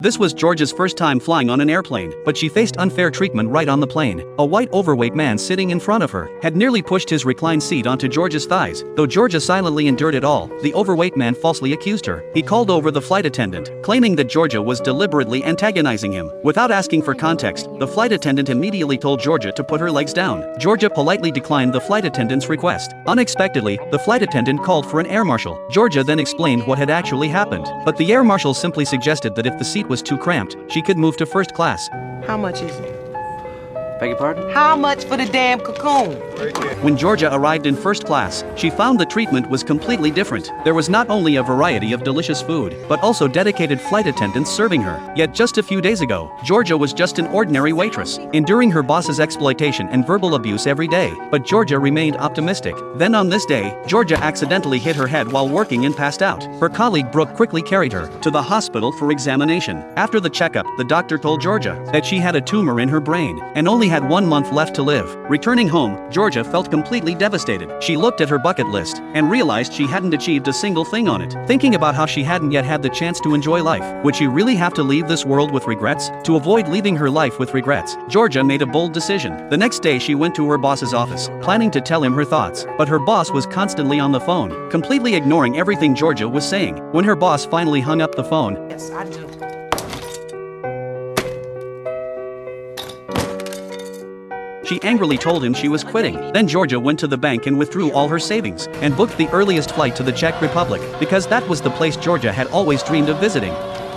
This was Georgia's first time flying on an airplane, but she faced unfair treatment right on the plane. A white overweight man sitting in front of her had nearly pushed his reclined seat onto Georgia's thighs. Though Georgia silently endured it all, the overweight man falsely accused her. He called over the flight attendant, claiming that Georgia was deliberately antagonizing him. Without asking for context, the flight attendant immediately told Georgia to put her legs down. Georgia politely declined the flight attendant's request. Unexpectedly, the flight attendant called for an air marshal. Georgia then explained what had actually happened, but the air marshal simply suggested that if the seat was too cramped, she could move to first class. How much is it? Beg your pardon? How much for the damn cocoon? When Georgia arrived in first class, she found the treatment was completely different. There was not only a variety of delicious food, but also dedicated flight attendants serving her. Yet just a few days ago, Georgia was just an ordinary waitress, enduring her boss's exploitation and verbal abuse every day. But Georgia remained optimistic. Then on this day, Georgia accidentally hit her head while working and passed out. Her colleague Brooke quickly carried her to the hospital for examination. After the checkup, the doctor told Georgia that she had a tumor in her brain and only had 1 month left to live. Returning home, Georgia felt completely devastated. She looked at her bucket list and realized she hadn't achieved a single thing on it. Thinking about how she hadn't yet had the chance to enjoy life, would she really have to leave this world with regrets? To avoid leaving her life with regrets, Georgia made a bold decision. The next day she went to her boss's office, planning to tell him her thoughts, but her boss was constantly on the phone, completely ignoring everything Georgia was saying. When her boss finally hung up the phone, Yes, I do. she angrily told him she was quitting. Then Georgia went to the bank and withdrew all her savings and booked the earliest flight to the Czech Republic, because that was the place Georgia had always dreamed of visiting.